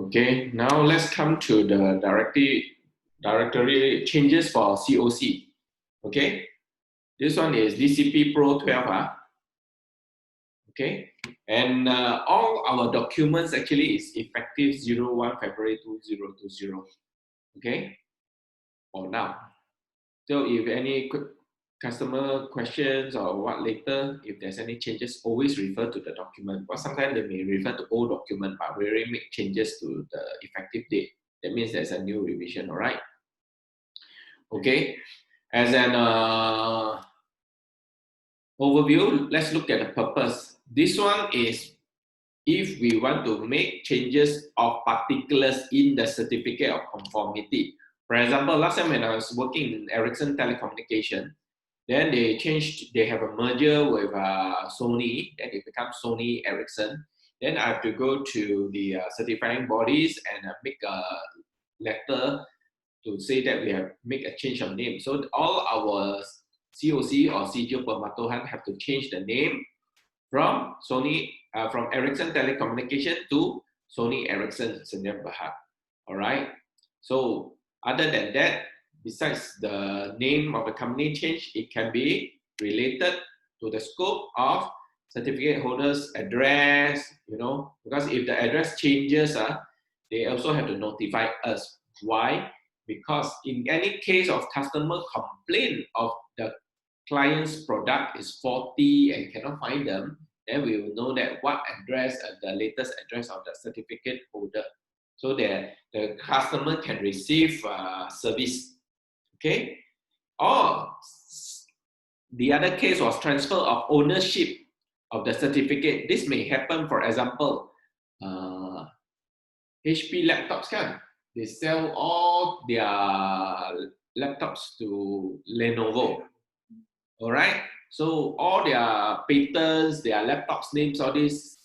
Okay, now let's come to the directory changes for COC. Okay, this one is Dcp Pro 12. Okay, and all our documents actually is effective 01 February 2020. Okay, for now. So if any customer questions or what later, if there's any changes, always refer to the document. But sometimes they may refer to old document, but we already make changes to the effective date. That means there's a new revision, all right? Okay, as an overview, let's look at the purpose. This one is if we want to make changes of particulars in the certificate of conformity. For example, last time when I was working in Ericsson Telecommunication, then they have a merger with Sony, then it becomes Sony Ericsson. Then I have to go to the certifying bodies and make a letter to say that we have make a change of name. So all our COC or Sijil Pematuhan have to change the name from from Ericsson Telecommunication to Sony Ericsson Sdn Bhd. All right. So other than that, besides the name of the company change, it can be related to the scope of certificate holders' address, because if the address changes, they also have to notify us. Why? Because in any case of customer complaint of the client's product is faulty and cannot find them, then we will know that what address, the latest address of the certificate holder, so that the customer can receive service. Okay, or the other case was transfer of ownership of the certificate. This may happen, for example, HP laptops kan, they sell all their laptops to Lenovo. All right, so all their patents, their laptops names, all this,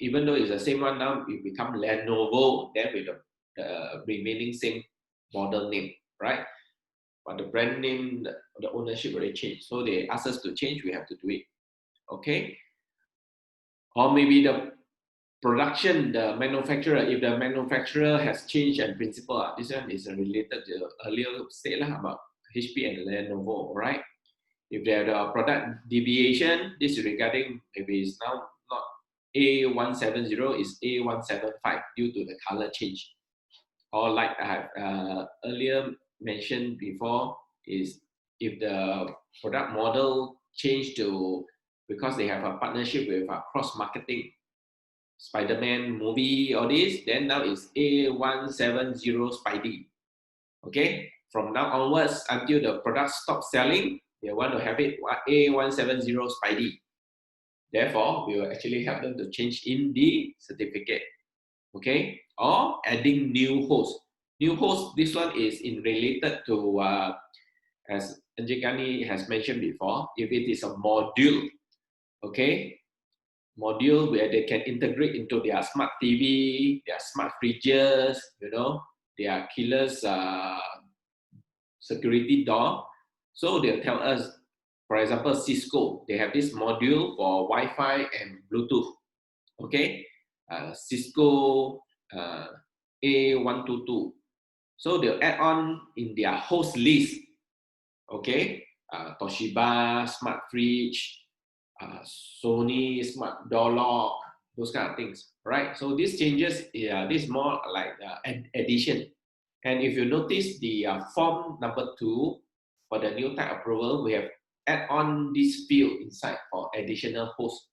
even though it's the same one now, it become Lenovo, then with the remaining same model name, right? But the brand name, the ownership already changed. So they ask us to change, we have to do it. Okay? Or maybe the production, the manufacturer, if the manufacturer has changed in principle, this one is related to earlier state about HP and Lenovo, right? If they have a product deviation, this is regarding maybe it's now not A170, it's A175 due to the color change. Or like I have earlier mentioned before, is if the product model changed to, because they have a partnership with cross-marketing, Spider-Man movie, all this, then now it's A170 Spidey. Okay, from now onwards until the product stops selling, they want to have it A170 Spidey. Therefore, we will actually help them to change in the certificate. Okay, or adding new host. New host, this one is in related to, as Anjikani has mentioned before, if it is a module, okay, module where they can integrate into their smart TV, their smart fridges, their keyless security door. So they'll tell us, for example, Cisco, they have this module for Wi-Fi and Bluetooth. Okay, Cisco A122. So they'll add on in their host list. Okay, Toshiba smart fridge, Sony smart door lock, those kind of things, right? So these changes, this is more like an addition. And if you notice the form number 2 for the new type approval, we have add on this field inside for additional host.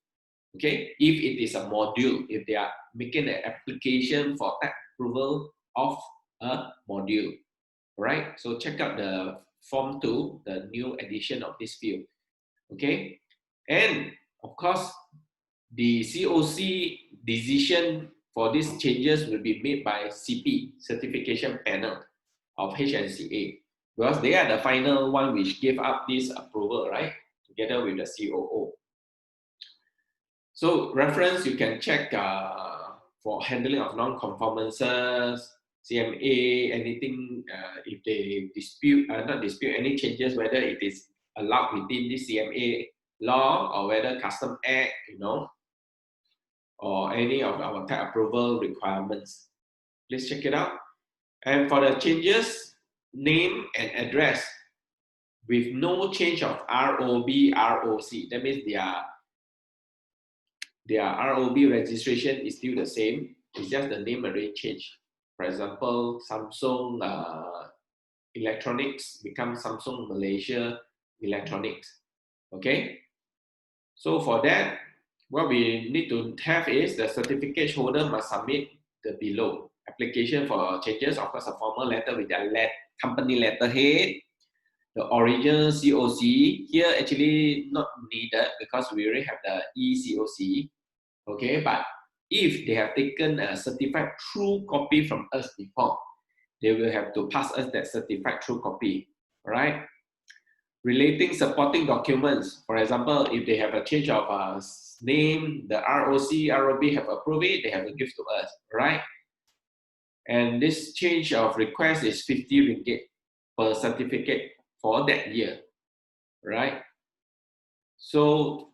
Okay, if it is a module, if they are making an application for type approval of a module, right? So check out the form 2, the new addition of this field. Okay, and of course, the COC decision for these changes will be made by CP, Certification Panel of HNCA, because they are the final one which gave up this approval, right? Together with the COO. So reference, you can check for handling of non-conformances, CMA, anything, if they not dispute any changes, whether it is allowed within this CMA law or whether Custom Act, or any of our type approval requirements. Please check it out. And for the changes, name and address with no change of ROB, ROC. That means their ROB registration is still the same. It's just the name already changed. For example, Samsung Electronics becomes Samsung Malaysia Electronics. Okay. So for that, what we need to have is the certificate holder must submit the below application for changes. Of course, a formal letter with their company letterhead, the original COC. Here actually not needed because we already have the eCOC. Okay, but if they have taken a certified true copy from us before, they will have to pass us that certified true copy. All right. Relating supporting documents, for example, if they have a change of name, the ROC, ROB have approved it, they have to give to us, right? And this change of request is 50 ringgit per certificate for that year, right? So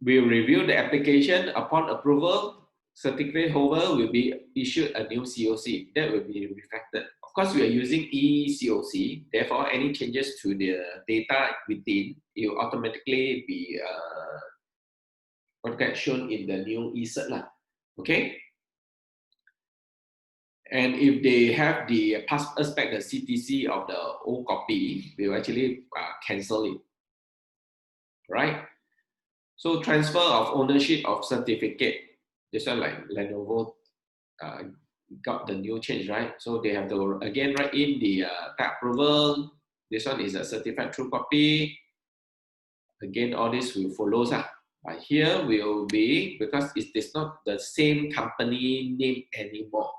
we'll review the application. Upon approval, certificate holder will be issued a new COC that will be reflected. Of course, we are using eCOC, therefore any changes to the data within, it will automatically be shown in the new eCert. Okay? And if they have the pass us back the CTC of the old copy, we will actually cancel it. Right? So transfer of ownership of certificate. This one like Lenovo got the new change, right? So they have to again write in the type approval. This one is a certified true copy. Again, all this will follow. But here will be, because it is not the same company name anymore.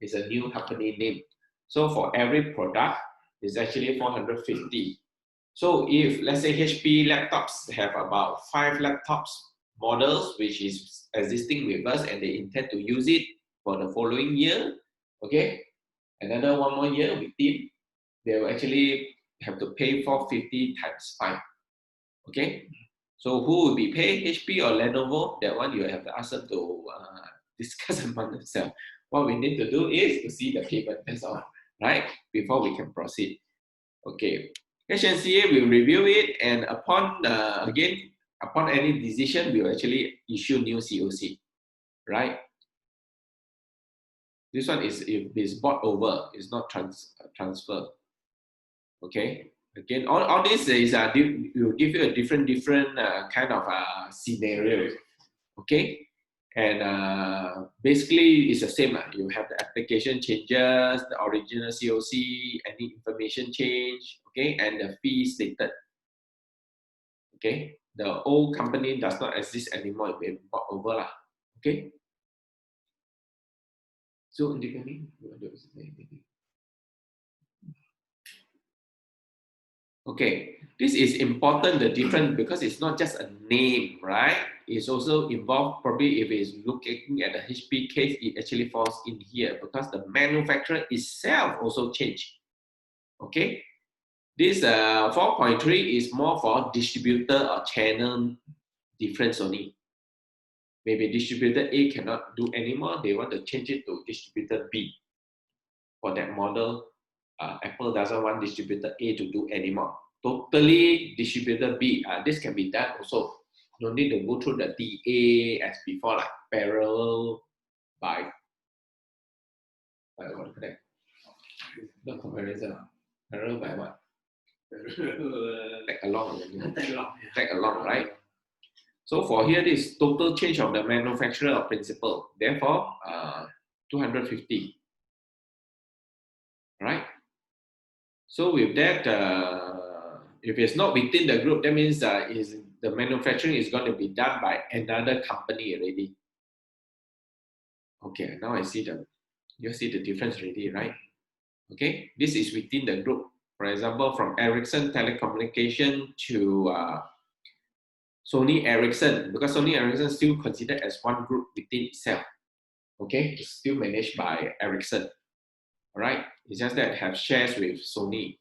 It's a new company name. So for every product, it's actually 450. So if, let's say, HP laptops have about 5 laptops models, which is existing with us, and they intend to use it for the following year, okay, another 1 more year within, they will actually have to pay 450 times 5, okay? So who will be paid, HP or Lenovo? That one you have to ask them to discuss among themselves. What we need to do is to see the payment, that's all, right? Before we can proceed. Okay, HNCA will review it, and upon, again, upon any decision, we will actually issue new COC, right? This one is if it's bought over, it's not transfer. Okay, again, all this is will give you a different kind of scenario. Okay, and basically it's the same. You have the application changes, the original COC, any information change, okay, and the fee stated. Okay, the old company does not exist anymore, it been bought over. Okay. So okay, this is important, the difference, because it's not just a name, right? It's also involved, probably if it's looking at the HP case, it actually falls in here because the manufacturer itself also changed. Okay, this 4.3 is more for distributor or channel difference only. Maybe distributor A cannot do anymore, they want to change it to distributor B. For that model, Apple doesn't want distributor A to do anymore. Totally distributor B, this can be done also. No need to go through the DA as before, like parallel by what is that? Not comparison. Parallel by what? Tag along. Tag along, right? So for here, this total change of the manufacturer or principal. Therefore, 250. Right? So with that, if it's not within the group, that means the manufacturing is going to be done by another company already. Okay, now I see you see the difference already, right? Okay, this is within the group. For example, from Ericsson Telecommunication to Sony Ericsson, because Sony Ericsson is still considered as one group within itself. Okay, it's still managed by Ericsson. All right, it's just that have shares with Sony.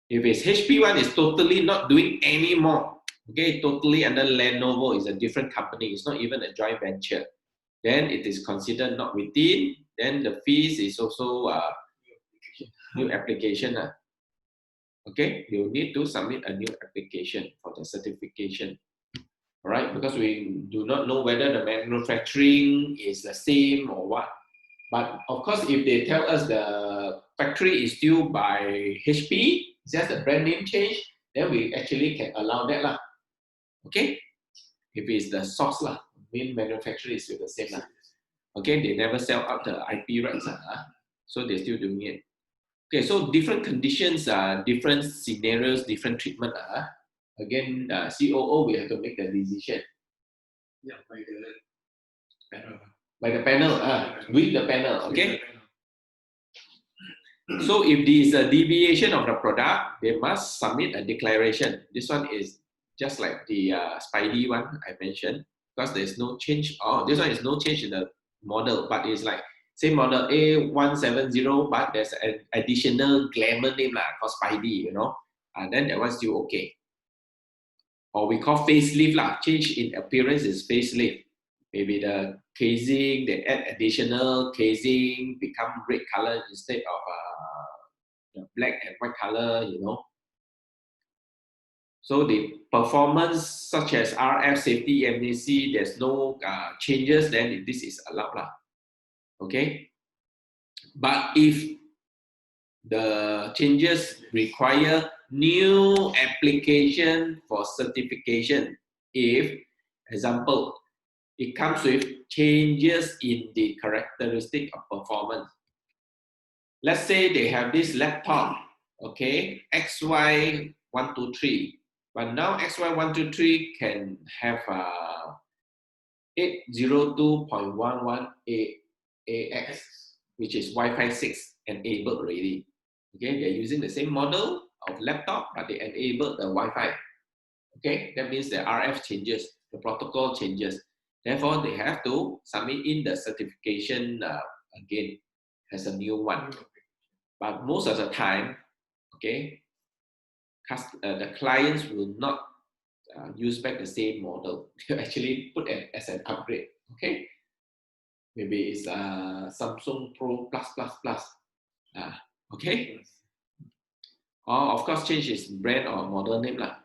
If it's HP one, it's totally not doing anymore. Okay, totally under Lenovo, is a different company. It's not even a joint venture. Then it is considered not within then the fees is also new application. Okay, you need to submit a new application for the certification. All right, because we do not know whether the manufacturing is the same or what. But of course, if they tell us the factory is still by HP, just the brand name change, then we actually can allow that lah. Okay, if it's the source lah, main manufacturer is still the same lah. Okay, they never sell out the IP rights so they're still doing it. Okay, so different conditions, different scenarios, different treatment. Again, COO we have to make the decision. Yeah, by the panel. By the panel, with the panel, okay? So if there is a deviation of the product, they must submit a declaration. This one is just like the Spidey one I mentioned, because there's no change. Oh, this one is no change in the model, but it's like same model A170, but there's an additional glamour name called Spidey, you know. Then that one's still okay. Or we call facelift change in appearance is facelift. Maybe the casing, they add additional casing, become red color instead of the black and white color, you know. So the performance such as RF, safety, MAC, there's no changes, then this is allowed. Okay. But if the changes require new application for certification, if, example, it comes with changes in the characteristic of performance. Let's say they have this laptop, okay, XY123, but now XY123 can have 802.11ax, which is Wi-Fi 6 enabled already. Okay, they're using the same model of laptop, but they enabled the Wi-Fi. Okay, that means the RF changes, the protocol changes. Therefore, they have to submit in the certification again as a new one. But most of the time, okay, the clients will not use back the same model. They actually put it as an upgrade. Okay, maybe it's Samsung Pro Plus Plus Plus. Okay. Or of course, change its brand or model name lah.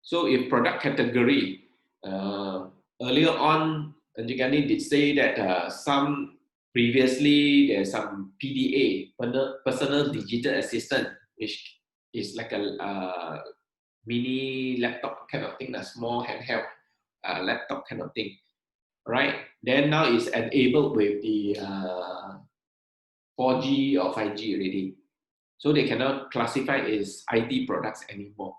So if product category, earlier on, Anjigani did say that some previously there's some PDA, personal digital assistant, which is like a mini laptop kind of thing, a small handheld laptop kind of thing, right? Then now it's enabled with the 4G or 5G already. So they cannot classify as IT products anymore.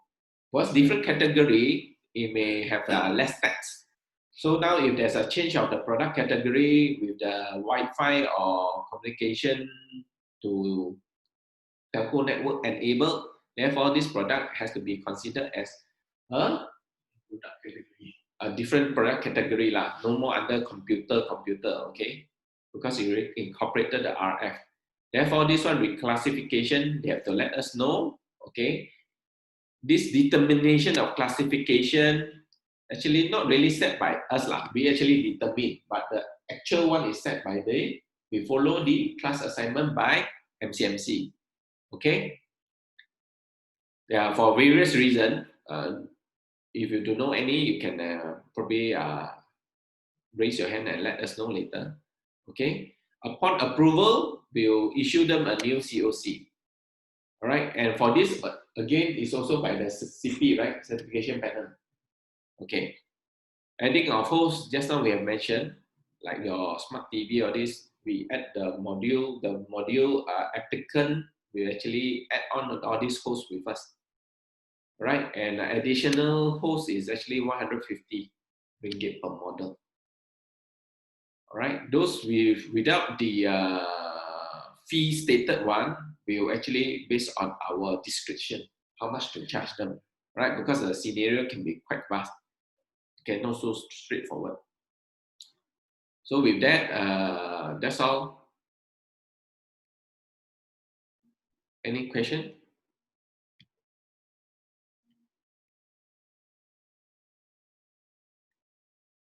What's different category, it may have less tax. So now if there's a change of the product category with the Wi-Fi or communication to telco network enabled, therefore this product has to be considered as a different product category lah. No more under computer, okay? Because you incorporated the RF. Therefore, this one reclassification, they have to let us know, okay? This determination of classification actually not really set by us lah. We actually determine, but the actual one is set by we follow the class assignment by MCMC, okay? Yeah, for various reasons, if you don't know any, you can probably raise your hand and let us know later, okay? Upon approval, we'll issue them a new COC. All right, and for this, again, it's also by the CP, right? Certification panel. Okay. Adding of hosts, just now we have mentioned, like your smart TV or this, we add the module applicant will actually add on all these hosts with us. All right, and additional host is actually 150 ringgit per model. All right, those without the fee stated one, we will actually based on our description how much to charge them, right? Because the scenario can be quite vast, okay, not so straightforward. So with that, that's all. Any question?